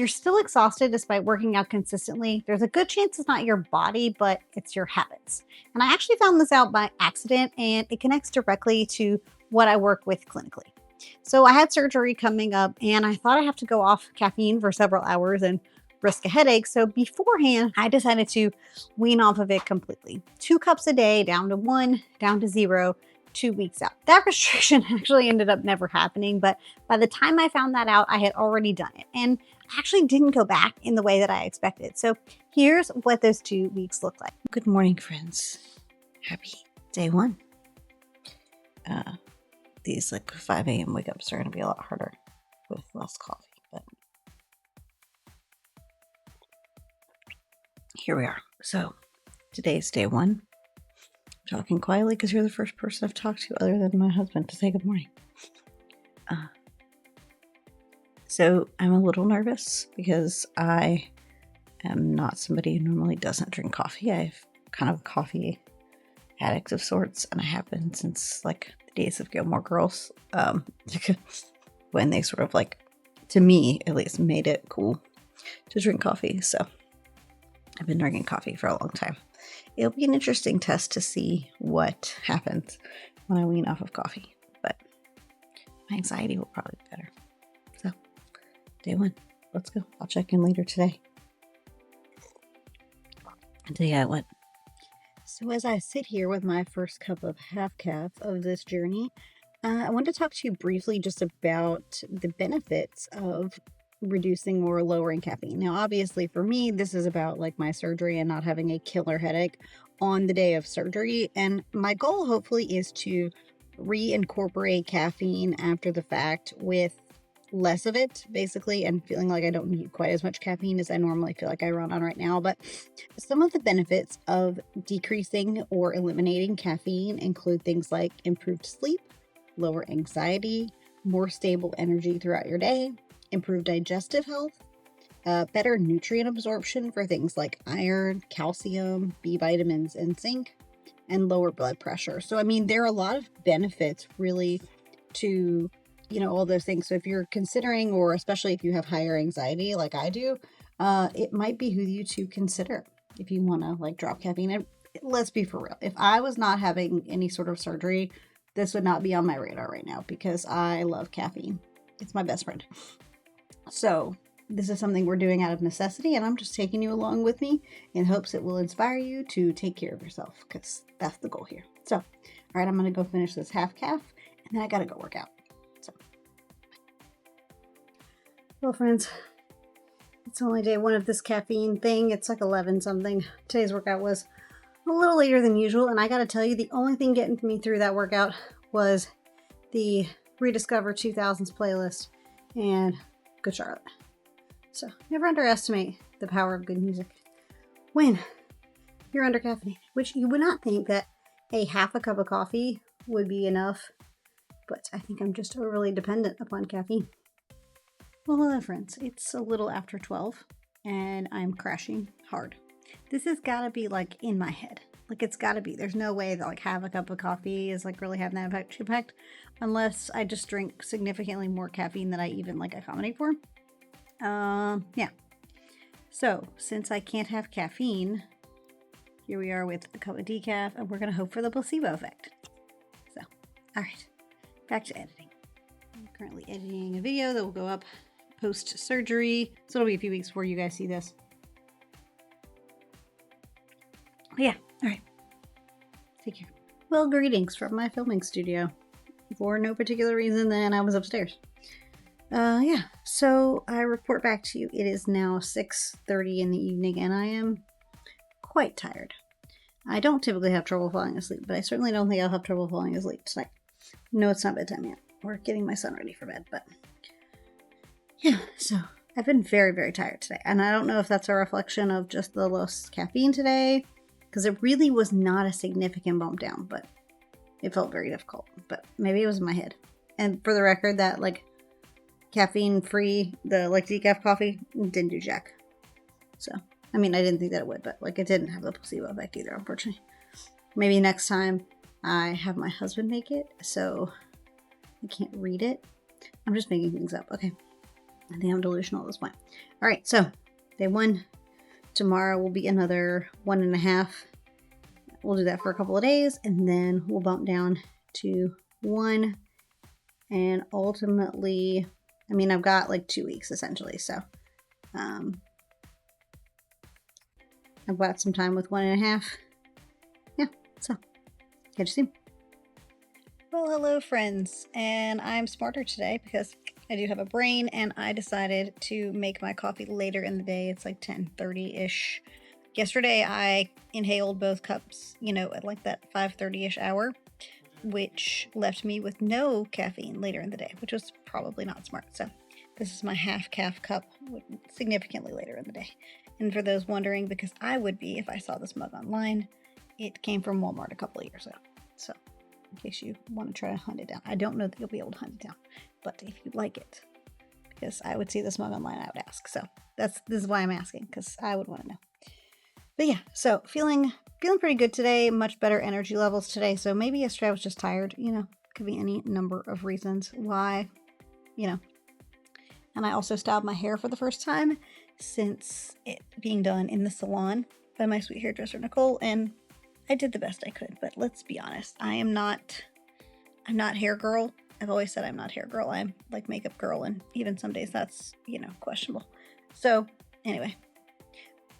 you're still exhausted despite working out consistently, there's a good chance it's not your body, but it's your habits. And I actually found this out by accident, and it connects directly to what I work with clinically. So I had surgery coming up, and I thought I have to go off caffeine for several hours and risk a headache. So beforehand, I decided to wean off of it completely. 2 cups a day, down to 1, down to 0, 2 weeks out. That restriction actually ended up never happening, but by the time I found that out, I had already done it. And I actually didn't go back in the way that I expected. So here's what those 2 weeks look like. Good morning, friends. Happy day 1. These like 5 a.m. wake ups are going to be a lot harder with less coffee, but here we are. So today's day 1. I'm talking quietly because you're the first person I've talked to other than my husband to say good morning. So I'm a little nervous because I am not somebody who normally doesn't drink coffee. I'm kind of a coffee addict of sorts, and I have been since like the days of Gilmore Girls, when they sort of like, to me at least, made it cool to drink coffee. So I've been drinking coffee for a long time. It'll be an interesting test to see what happens when I wean off of coffee, but my anxiety will probably be better. So, day 1, let's go. I'll check in later today. And tell you how it went. So as I sit here with my first cup of half calf of this journey, I want to talk to you briefly just about the benefits of reducing or lowering caffeine. Now, obviously for me, this is about like my surgery and not having a killer headache on the day of surgery. And my goal hopefully is to reincorporate caffeine after the fact with less of it, basically, and feeling like I don't need quite as much caffeine as I normally feel like I run on right now. But some of the benefits of decreasing or eliminating caffeine include things like improved sleep, lower anxiety, more stable energy throughout your day, improved digestive health, better nutrient absorption for things like iron, calcium, B vitamins, and zinc, and lower blood pressure. So, I mean, there are a lot of benefits really to, all those things. So if you're considering, or especially if you have higher anxiety like I do, it might behoove you to consider if you want to like drop caffeine. And let's be for real. If I was not having any sort of surgery, this would not be on my radar right now because I love caffeine. It's my best friend. So this is something we're doing out of necessity, and I'm just taking you along with me in hopes it will inspire you to take care of yourself, because that's the goal here. So, all right, I'm going to go finish this half calf, and then I got to go work out. So, Well, friends, it's only day 1 of this caffeine thing. It's like 11 something. Today's workout was a little later than usual, and I got to tell you, the only thing getting me through that workout was the Rediscover 2000s playlist and Good Charlotte. So never underestimate the power of good music when you're under caffeinated, which you would not think that a half a cup of coffee would be enough, but I think I'm just overly dependent upon caffeine. Well, hello friends, it's a little after 12 and I'm crashing hard. This has got to be like in my head. Like it's got to be. There's no way that like half a cup of coffee is like really having that impact unless I just drink significantly more caffeine than I even like accommodate for. Yeah. So since I can't have caffeine, here we are with a cup of decaf, and we're going to hope for the placebo effect. So, all right, back to editing. I'm currently editing a video that will go up post-surgery. So it'll be a few weeks before you guys see this. But yeah, all right. Take care. Well, greetings from my filming studio. For no particular reason than I was upstairs. Yeah, so I report back to you. It is now 6:30 in the evening, and I am quite tired. I don't typically have trouble falling asleep, but I certainly don't think I'll have trouble falling asleep tonight. No, it's not bedtime yet. We're getting my son ready for bed, but yeah, so I've been very, very tired today, and I don't know if that's a reflection of just the less caffeine today, because it really was not a significant bump down, but it felt very difficult, but maybe it was in my head. And for the record, that like caffeine-free, the like decaf coffee, didn't do jack. So, I mean, I didn't think that it would, but like it didn't have the placebo effect either, unfortunately. Maybe next time I have my husband make it, so I can't read it. I'm just making things up. Okay. I think I'm delusional at this point. All right, so day 1. Tomorrow will be another 1.5. We'll do that for a couple of days, and then we'll bump down to 1. And ultimately, I mean, I've got like 2 weeks essentially, so I've got some time with 1.5. Yeah, so catch you soon. Well, hello friends, and I'm smarter today because I do have a brain, and I decided to make my coffee later in the day. It's like 10:30-ish. Yesterday I inhaled both cups, at like that 5:30-ish hour, which left me with no caffeine later in the day, which was probably not smart. So this is my half calf cup, significantly later in the day. And for those wondering, because I would be if I saw this mug online, it came from Walmart a couple of years ago. So in case you want to try to hunt it down. I don't know that you'll be able to hunt it down, but if you'd like it, because I would see this mug online, I would ask. So this is why I'm asking, because I would want to know. But yeah, so feeling pretty good today, much better energy levels today. So maybe yesterday I was just tired, could be any number of reasons why, And I also styled my hair for the first time since it being done in the salon by my sweet hairdresser, Nicole, and I did the best I could. But let's be honest, I'm not hair girl. I've always said I'm not hair girl. I'm like makeup girl, and even some days that's, questionable. So anyway,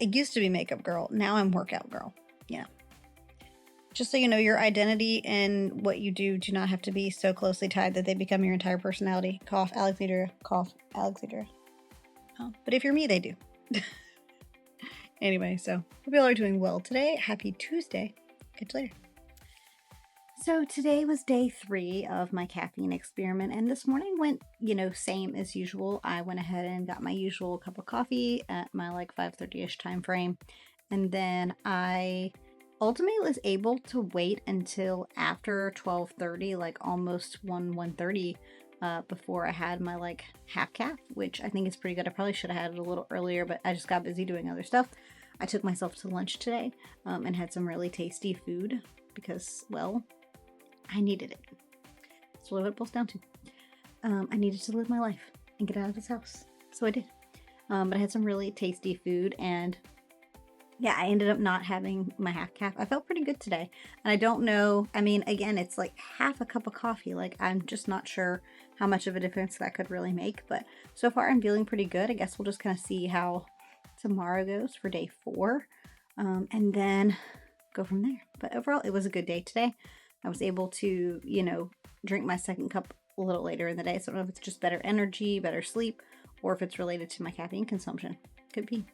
it used to be makeup girl. Now I'm workout girl. Just so you know, your identity and what you do not have to be so closely tied that they become your entire personality. Cough, Alexandria. Cough, Alexandria. Oh, but if you're me, they do. Anyway, so hope you all are doing well today. Happy Tuesday. Catch you later. So today was day 3 of my caffeine experiment, and this morning went, same as usual. I went ahead and got my usual cup of coffee at my like 5:30-ish time frame, and then I ultimately was able to wait until after 12:30, like almost 1:30, before I had my like half calf, which I think is pretty good. I probably should have had it a little earlier, but I just got busy doing other stuff. I took myself to lunch today and had some really tasty food because, well, I needed it. That's what it boils down to. I needed to live my life and get out of this house. So I did. But I had some really tasty food, and yeah, I ended up not having my half calf. I felt pretty good today. And I don't know, I mean, again, it's like half a cup of coffee. Like, I'm just not sure how much of a difference that could really make. But so far, I'm feeling pretty good. I guess we'll just kind of see how tomorrow goes for day 4. And then go from there. But overall, it was a good day today. I was able to, drink my second cup a little later in the day. So I don't know if it's just better energy, better sleep, or if it's related to my caffeine consumption. Could be.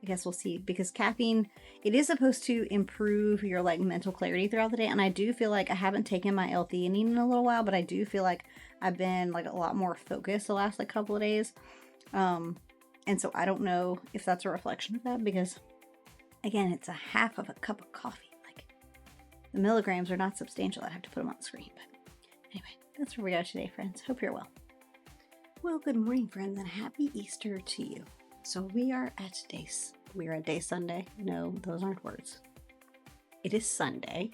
I guess we'll see, because caffeine, it is supposed to improve your like mental clarity throughout the day. And I do feel like I haven't taken my L-theanine in a little while, but I do feel like I've been like a lot more focused the last like couple of days. And so I don't know if that's a reflection of that, because again, it's a half of a cup of coffee. Like the milligrams are not substantial. I'd have to put them on the screen. But anyway, that's where we are today, friends. Hope you're well. Well, good morning, friends, and happy Easter to you. So we are at day Sunday. No, those aren't words. It is Sunday.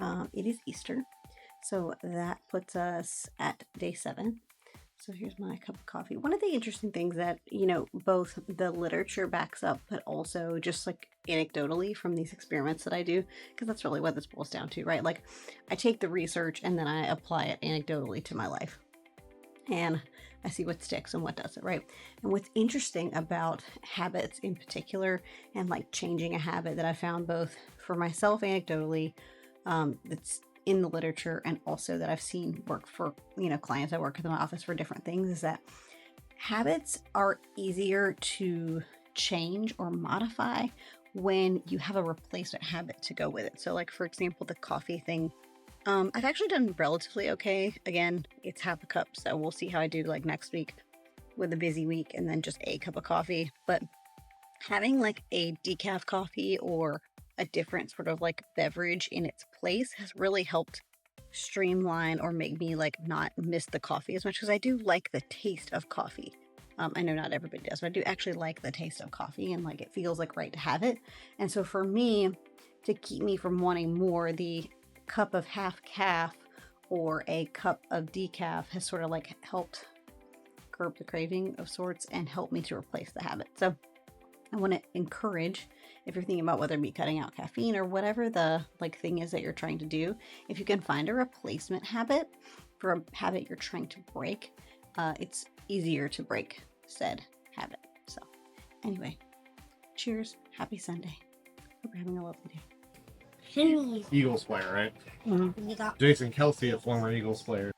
It is Easter. So that puts us at day 7. So here's my cup of coffee. One of the interesting things that, both the literature backs up, but also just like anecdotally from these experiments that I do, because that's really what this boils down to, right? Like I take the research and then I apply it anecdotally to my life. And I see what sticks and what doesn't, right? And what's interesting about habits in particular, and like changing a habit that I found both for myself anecdotally, that's in the literature, and also that I've seen work for, clients I work with in my office for different things, is that habits are easier to change or modify when you have a replacement habit to go with it. So like, for example, the coffee thing, I've actually done relatively okay. Again, it's half a cup, so we'll see how I do like next week with a busy week and then just a cup of coffee. But having like a decaf coffee or a different sort of like beverage in its place has really helped streamline or make me like not miss the coffee as much, because I do like the taste of coffee. I know not everybody does, but I do actually like the taste of coffee, and like it feels like right to have it. And so for me, to keep me from wanting more, the cup of half calf or a cup of decaf has sort of like helped curb the craving of sorts and help me to replace the habit. So I want to encourage, if you're thinking about whether it be cutting out caffeine or whatever the like thing is that you're trying to do, if you can find a replacement habit for a habit you're trying to break, it's easier to break said habit. So anyway, cheers. Happy Sunday. Hope you're having a lovely day. Eagles player, right? Mm-hmm. Jason Kelsey, a former Eagles player.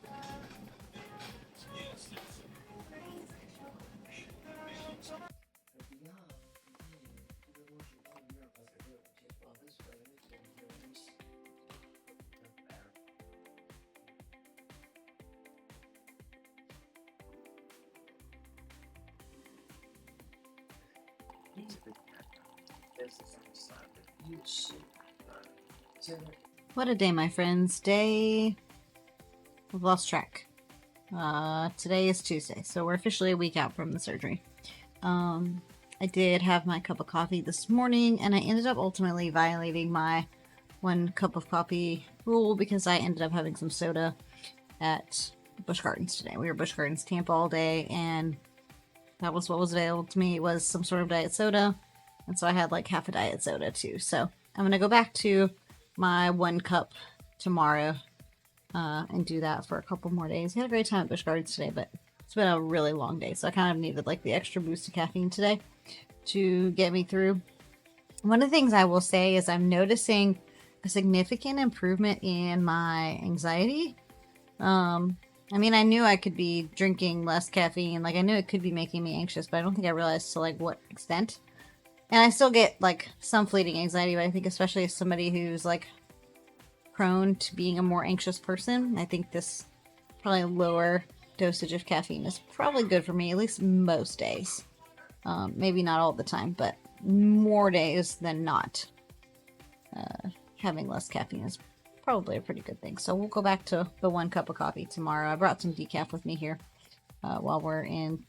What a day, my friends. I've lost track. Today is Tuesday, so we're officially a week out from the surgery. I did have my cup of coffee this morning, and I ended up ultimately violating my 1 cup of coffee rule because I ended up having some soda at Busch Gardens today. We were Busch Gardens Tampa all day, and that was what was available to me. It was some sort of diet soda, and so I had like half a diet soda too. So I'm gonna go back to my 1 cup tomorrow and do that for a couple more days. I had a great time at Busch Gardens today, but it's been a really long day, so I kind of needed like the extra boost of caffeine today to get me through. One of the things I will say is I'm noticing a significant improvement in my anxiety. I mean, I knew I could be drinking less caffeine, like I knew it could be making me anxious, but I don't think I realized to like what extent. And I still get like some fleeting anxiety, but I think especially as somebody who's like prone to being a more anxious person, I think this probably lower dosage of caffeine is probably good for me, at least most days. Maybe not all the time, but more days than not. Having less caffeine is probably a pretty good thing. So we'll go back to the 1 cup of coffee tomorrow. I brought some decaf with me here while we're in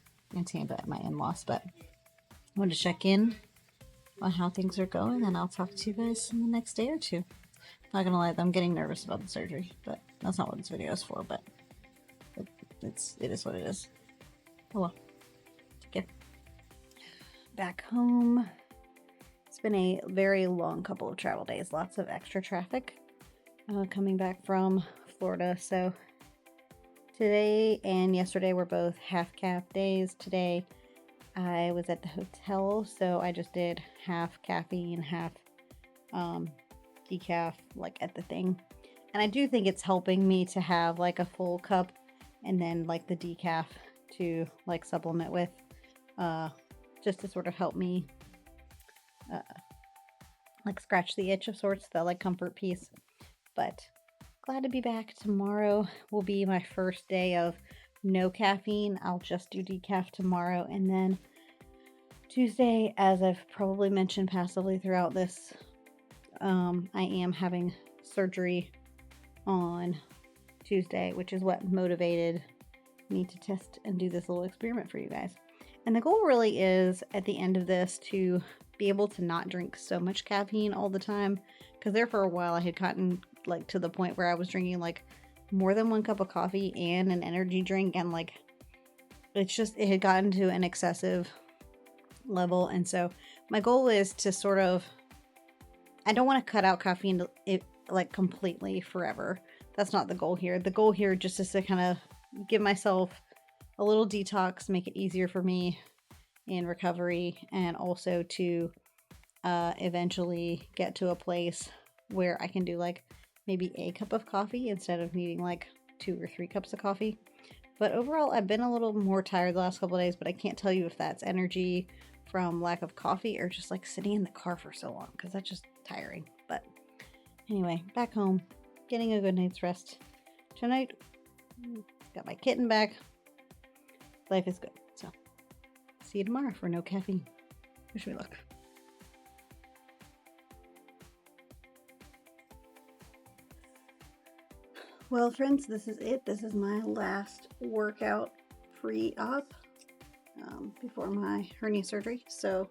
Tampa at my in-laws, but I wanted to check in on how things are going, and I'll talk to you guys in the next day or two. Not gonna lie, I'm getting nervous about the surgery, but that's not what this video is for, but it is what it is. Oh well. Take care. Back home. It's been a very long couple of travel days. Lots of extra traffic coming back from Florida. So today and yesterday were both half calf days. Today I was at the hotel, so I just did half caffeine, half decaf, like at the thing. And I do think it's helping me to have like a full cup and then like the decaf to like supplement with, just to sort of help me like scratch the itch of sorts, the like comfort piece. But glad to be back. Tomorrow will be my first day of no caffeine. I'll just do decaf tomorrow, and then Tuesday, as I've probably mentioned passively throughout this, I am having surgery on Tuesday, which is what motivated me to test and do this little experiment for you guys. And the goal really is at the end of this to be able to not drink so much caffeine all the time, because there for a while I had gotten like to the point where I was drinking like more than 1 cup of coffee and an energy drink, and like it had gotten to an excessive level. And so my goal is to sort of, I don't want to cut out caffeine like completely forever. That's not the goal here. The goal here just is to kind of give myself a little detox, make it easier for me in recovery, and also to eventually get to a place where I can do like maybe a cup of coffee instead of needing like 2 or 3 cups of coffee. But overall, I've been a little more tired the last couple of days, but I can't tell you if that's energy from lack of coffee or just like sitting in the car for so long, because that's just tiring. But anyway, back home, getting a good night's rest tonight. Got my kitten back. Life is good. So see you tomorrow for no caffeine. Wish me luck. Well, friends, this is it. This is my last workout pre-op before my hernia surgery. So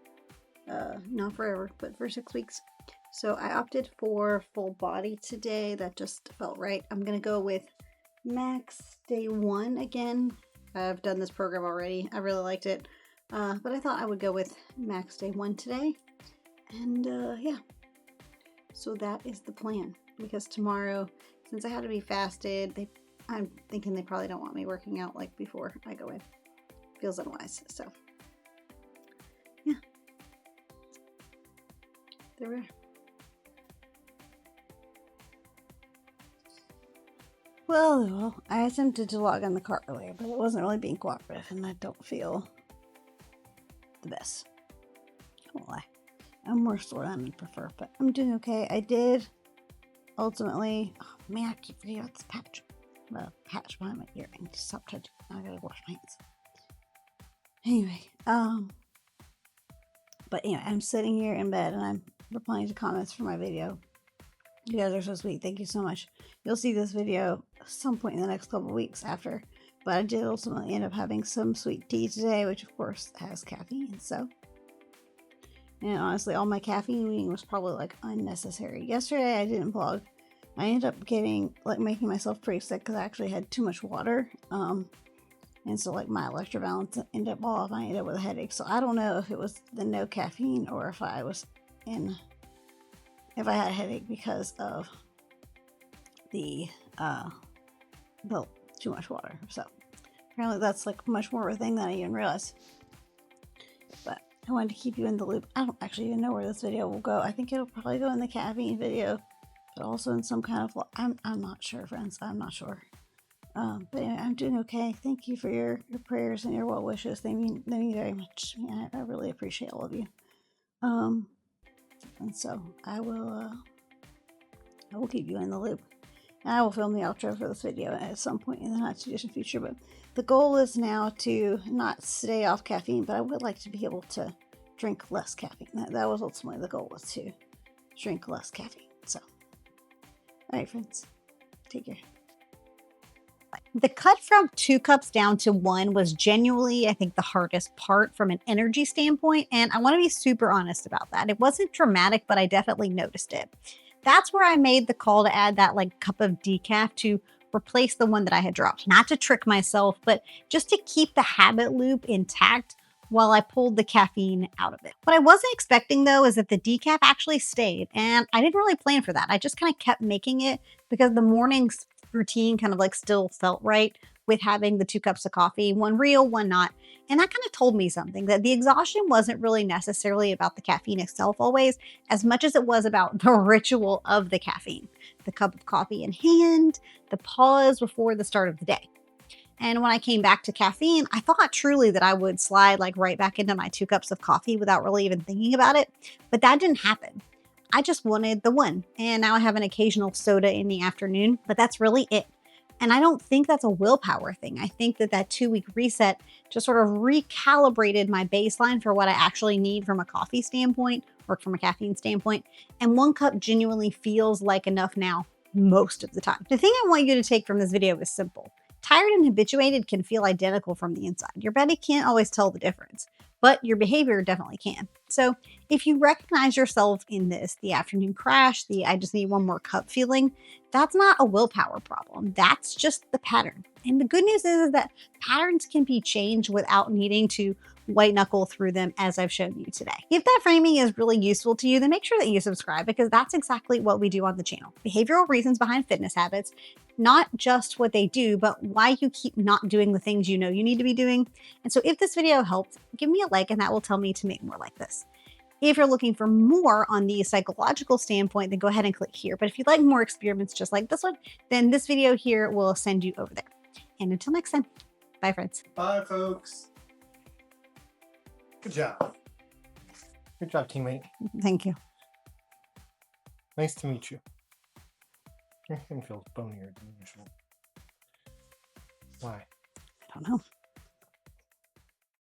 not forever, but for 6 weeks. So I opted for full body today. That just felt right. I'm going to go with max day 1 again. I've done this program already. I really liked it. But I thought I would go with max day 1 today. And yeah, so that is the plan. Because tomorrow, since I had to be fasted, I'm thinking they probably don't want me working out like before I go in. Feels unwise. So yeah, there we are. Well, I attempted to log in the car earlier, but it wasn't really being cooperative, and I don't feel the best. I won't lie. I'm more sore than I prefer, but I'm doing okay. I did ultimately. Oh man, I keep forgetting about this patch. Well, patch behind my ear. I need to stop touching. I gotta wash my hands. Anyway, but anyway, I'm sitting here in bed and I'm replying to comments for my video. You guys are so sweet. Thank you so much. You'll see this video some point in the next couple weeks after. But I did ultimately end up having some sweet tea today, which of course has caffeine. So, and honestly, all my caffeine eating was probably like unnecessary. Yesterday I didn't vlog. I ended up making myself pretty sick because I actually had too much water. And so like my electro balance ended up off. I ended up with a headache. So I don't know if it was the no caffeine or if I had a headache because of the too much water. So apparently that's like much more of a thing than I even realized. But I wanted to keep you in the loop. I don't actually even know where this video will go. I think it'll probably go in the caffeine video, but also in some kind of I'm not sure, friends. I'm not sure. But anyway, I'm doing okay. Thank you for your prayers and your well wishes. They mean very much to me. I really appreciate all of you. And so I will keep you in the loop. And I will film the outro for this video at some point in the not too distant future. But the goal is now to not stay off caffeine, but I would like to be able to drink less caffeine. That was ultimately the goal, was to drink less caffeine. So, all right, friends, take care. The cut from 2 cups down to 1 was genuinely, I think, the hardest part from an energy standpoint. And I want to be super honest about that. It wasn't dramatic, but I definitely noticed it. That's where I made the call to add that cup of decaf to replace the one that I had dropped. Not to trick myself, but just to keep the habit loop intact while I pulled the caffeine out of it. What I wasn't expecting though is that the decaf actually stayed, and I didn't really plan for that. I just kind of kept making it because the morning's routine kind of still felt right with having the 2 cups of coffee, one real, one not. And that kind of told me something, that the exhaustion wasn't really necessarily about the caffeine itself always, as much as it was about the ritual of the caffeine. The cup of coffee in hand, the pause before the start of the day. And when I came back to caffeine, I thought truly that I would slide right back into my 2 cups of coffee without really even thinking about it. But that didn't happen. I just wanted the one. And now I have an occasional soda in the afternoon, but that's really it. And I don't think that's a willpower thing. I think that 2-week reset just sort of recalibrated my baseline for what I actually need from a coffee standpoint or from a caffeine standpoint. And 1 cup genuinely feels like enough now most of the time. The thing I want you to take from this video is simple. Tired and habituated can feel identical from the inside. Your body can't always tell the difference, but your behavior definitely can. So if you recognize yourself in this, the afternoon crash, the I just need 1 more cup feeling, that's not a willpower problem. That's just the pattern. And the good news is that patterns can be changed without needing to white knuckle through them, as I've shown you today. If that framing is really useful to you, then make sure that you subscribe, because that's exactly what we do on the channel. Behavioral reasons behind fitness habits, not just what they do, but why you keep not doing the things you know you need to be doing. And so if this video helped, give me a like, and that will tell me to make more like this. If you're looking for more on the psychological standpoint, then go ahead and click here. But if you'd like more experiments just like this one, then this video here will send you over there. And until next time, bye friends. Bye, folks. Good job. Good job, teammate. Thank you. Nice to meet you. Your hand feels bonier than usual. Why? I don't know.